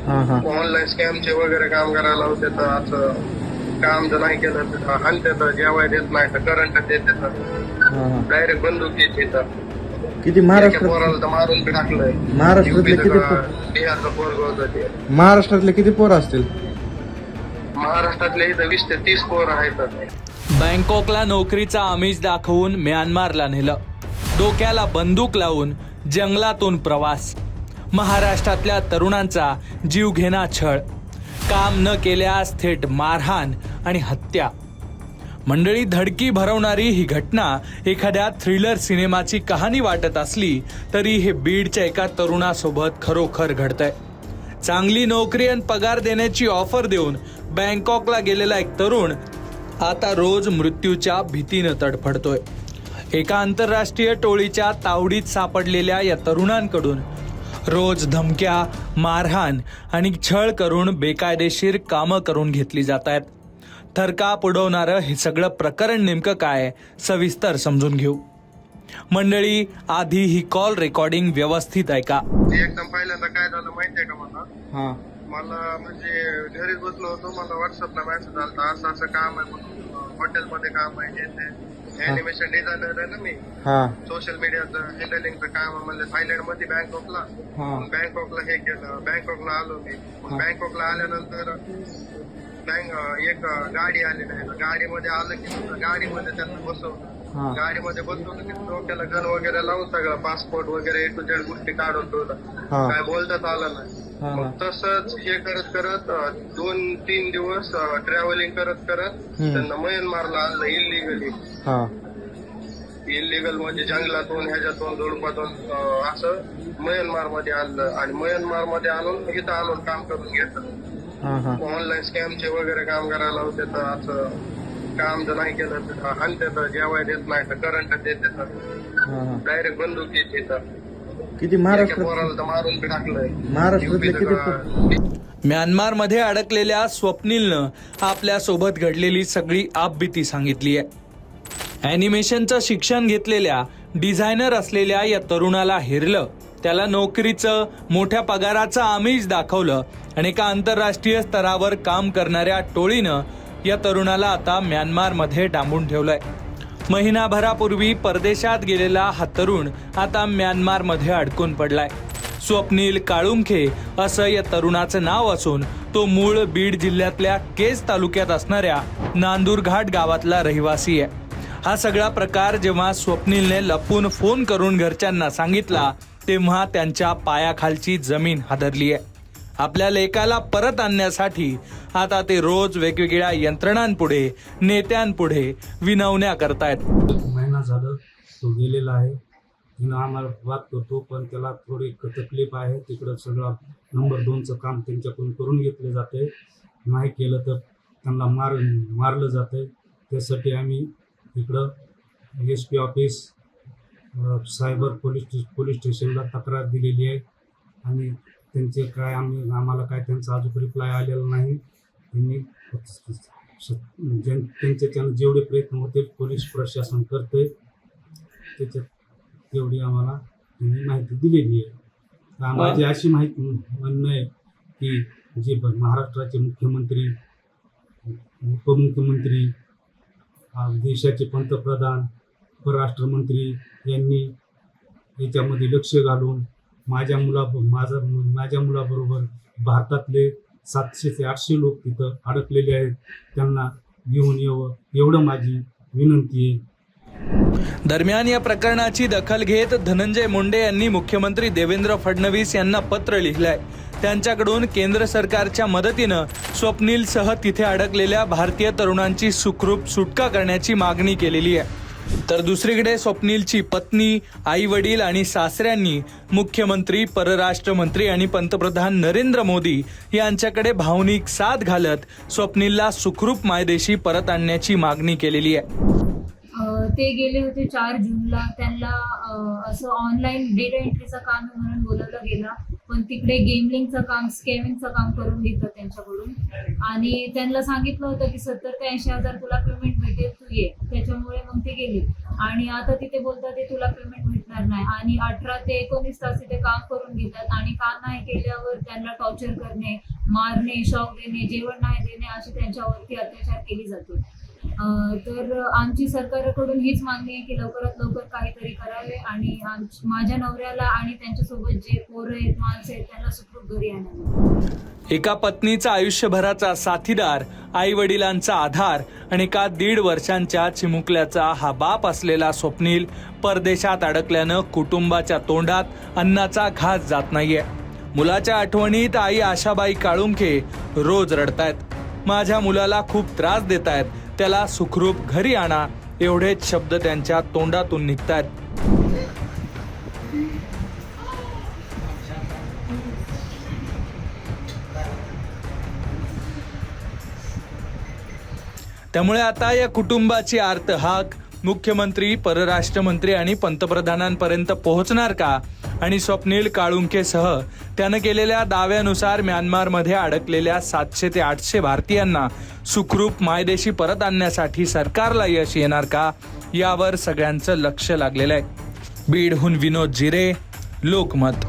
Online स्कॅमचे वगैरे काम करायला होते, तर असं काम जर नाही केलं तर आणते, तर जेवाय देत नाही, तर करंट देते, तर डायरेक्ट बंदूक येते. तर किती पोराला तर मारून बी टाकलंय. महाराष्ट्रातले किती बिहारचं पोरग होतं ते. महाराष्ट्रातले किती पोरं असतील? महाराष्ट्रातले इथं 20 ते 30 पोर आहेत. बँकॉकला नोकरीचा आमिष दाखवून म्यानमारला नेलं, डोक्याला बंदूक लावून जंगलातून प्रवास. महाराष्ट्रातल्या तरुणांचा जीवघेणा छळ, काम न केल्यास थेट मारहाण आणि हत्या. मंडळी, धडकी भरवणारी ही घटना एखाद्या थ्रिलर सिनेमाची कहाणी वाटत असली तरी हे बीडच्या एका तरुणासोबत खरोखर घडतंय. चांगली नोकरी आणि पगार देण्याची ऑफर देऊन बँकॉकला गेलेला एक तरुण आता रोज मृत्यूच्या भीतीनं तडफडतोय. एका आंतरराष्ट्रीय टोळीच्या तावडीत सापडलेल्या या तरुणांकडून रोज धमक्या, मारहाण आणि छळ करून बेकायदेशीर कामं करून घेतली जात आहेत. थरकाप उडवणारं हे सगळं प्रकरण नेमकं काय, सविस्तर समजून घेऊ. मंडळी, आधी ही कॉल रेकॉर्डिंग व्यवस्थित ऐका. एकदम पहिल्यांदा काय झालं माहितीये का मला म्हणजे घरीच बसलो होतो, मला व्हॉट्सअपला मेसेज आला, असं असं काम आहे म्हणून, हॉटेलमध्ये काम आहे, ते ॲनिमेशन डिझायनर आहे ना मी, सोशल मीडियाचं हँडलिंगचं काम आहे. म्हणजे थायलंड मध्ये बँकॉकला हे केलं. बँकॉकला आलो मी. बँकॉकला आल्यानंतर एक गाडी आली नाही, गाडीमध्ये आलं की गाडीमध्ये त्यांना बसवलं. गाडीमध्ये बसवलं की डोक्याला गन वगैरे लावून सगळं पासपोर्ट वगैरे A to Z गोष्टी काढून ठेवलं. काय बोलतात आलं नाही. मग तसंच हे करत करत 2-3 दिवस ट्रॅव्हलिंग करत त्यांना म्यानमारला आणलं इलिगल म्हणजे जंगलातून ह्याच्यातून झुडपातून असं म्यानमार मध्ये आणलं. आणि म्यानमार मध्ये आणून इथं आणून काम करून घेतलं. ऑनलाईन स्कॅमचे वगैरे काम करायला होते, तर असं काम जर नाही केलं तर आणते, तर जेवाय देत नाही, तर करंट देते, तर डायरेक्ट बंदूक येते. तर किती पोराला तर मारून बी टाकलंय. महाराष्ट्रातले किती? म्यानमारमध्ये अडकलेल्या स्वप्नीलनं आपल्या सोबत घडलेली सगळी आपबीती सांगितली आहे. ॲनिमेशनचं शिक्षण घेतलेल्या, डिझायनर असलेल्या या तरुणाला हेरलं, त्याला नोकरीचं, मोठ्या पगाराचं आमिष दाखवलं आणि एका आंतरराष्ट्रीय स्तरावर काम करणाऱ्या टोळीनं या तरुणाला आता म्यानमारमध्ये डांबून ठेवलंय. महिनाभरापूर्वी परदेशात गेलेला हा तरुण आता म्यानमारमध्ये अडकून पडलाय. स्वप्नील काळुंखे असं या तरुणाचं नाव असून तो मूळ बीड जिल्ह्यातल्या केज तालुक्यात असणाऱ्या नांदूरघाट गावातला रहिवासी आहे. हा सगळा प्रकार जेव्हा स्वप्नीलने लपून फोन करून घरच्यांना सांगितला तेव्हा त्यांच्या पायाखालची जमीन हादरली आहे. आपल्या लेकाला परत आणण्यासाठी आता ते रोज वेगवेगळ्या यंत्रणांपुढे, नेत्यांपुढे विनवण्या करतायत. महिना झालं तो गेलेला आहे. तिनं आम्हाला बात करतो, पण त्याला थोडी तकलीफ आहे. तिकडं सगळं नंबर 2चं काम त्यांच्याकडून करून घेतलं जातंय. नाही केलं तर त्यांना मारलं जातंय. त्यासाठी आम्ही इकडं SP ऑफिस, सायबर पोलीस स्टेशनला तक्रार दिलेली आहे. आणि त्यांचे काय आम्हाला काय त्यांचा अजून रिप्लाय आलेला नाही. त्यांनी त्यांच्याच्यानं जेवढे प्रयत्न होते पोलीस प्रशासन करते, त्याच्यात तेवढी आम्हाला त्यांनी माहिती दिलेली आहे. माझी अशी माहिती म्हणणं आहे की जे महाराष्ट्राचे मुख्यमंत्री, उपमुख्यमंत्री, देशाचे पंतप्रधान, परराष्ट्रमंत्री यांनी याच्यामध्ये लक्ष घालून माझ्या मुलाबरोबर भारतातले 700 ते 800 लोक तिथं अडकलेले आहेत, त्यांना घेऊन यावं एवढं माझी विनंती आहे. दरम्यान या प्रकरणाची दखल घेत धनंजय मुंडे यांनी मुख्यमंत्री देवेंद्र फडणवीस यांना पत्र लिहिलंय. त्यांच्याकडून केंद्र सरकारच्या मदतीनं स्वप्नीलसह तिथे अडकलेल्या भारतीय तरुणांची सुखरूप सुटका करण्याची मागणी केलेली आहे. तर दुसरीकडे स्वप्नीलची पत्नी, आई वडील आणि सासऱ्यांनी मुख्यमंत्री, परराष्ट्रमंत्री आणि पंतप्रधान नरेंद्र मोदी यांच्याकडे भावनिक साथ घालत स्वप्नीलला सुखरूप मायदेशी परत आणण्याची मागणी केलेली आहे. ते गेले होते 4 जूनला. त्यांना असं ऑनलाईन डेटा एंट्रीचं काम म्हणून बोलवलं गेलं. पण तिकडे गेमलिंगचं काम, स्कॅमिंगचं काम करून घेतात त्यांच्याकडून. आणि त्यांना सांगितलं होतं की 70 ते 80,000 तुला पेमेंट भेटेल, तू ये. त्याच्यामुळे मग ते गेले. आणि आता तिथे बोलतात ते तुला पेमेंट भेटणार नाही. आणि 18 ते 19 तास तिथे काम करून घेतात. आणि काम नाही केल्यावर त्यांना टॉर्चर करणे, मारणे, शॉक देणे, जेवण नाही देणे, अशी त्यांच्यावरती अत्याचार केली जाते. तर आमची सरकारकडून हीच मागणी आहे की लवकरात लवकर काहीतरी करावे आणि माझ्या नवऱ्याला आणि त्यांच्यासोबत जे पोरं आहेत, माणसं आहेत, त्यांना सुखरूप घरी आणावे. एका पत्नीचा आयुष्यभराचा साथीदार, आई वडिलांचा आधार आणि एका 1.5 वर्षांच्या चिमुकल्याचा हा बाप असलेला स्वप्नील परदेशात अडकल्यानं कुटुंबाच्या तोंडात अन्नाचा घास जात नाहीये. मुलाच्या आठवणीत आई आशाबाई काळुंखे रोज रडतायत. माझ्या मुलाला खूप त्रास देतायत, त्याला सुखरूप घरी आणा, एवढेच शब्द त्यांच्या तोंडातून निघतायत. त्यामुळे आता या कुटुंबाची आर्त हाक मुख्यमंत्री, परराष्ट्र मंत्री आणि पंतप्रधानांपर्यंत पोहोचणार का? आणि स्वप्नील काळुंखेसह त्यानं केलेल्या दाव्यानुसार म्यानमारमध्ये अडकलेल्या 700 ते 800 भारतीयांना सुखरूप मायदेशी परत आणण्यासाठी सरकारला यश येणार का? यावर सगळ्यांचं लक्ष लागलेलं आहे. बीडहून विनोद जिरे, लोकमत.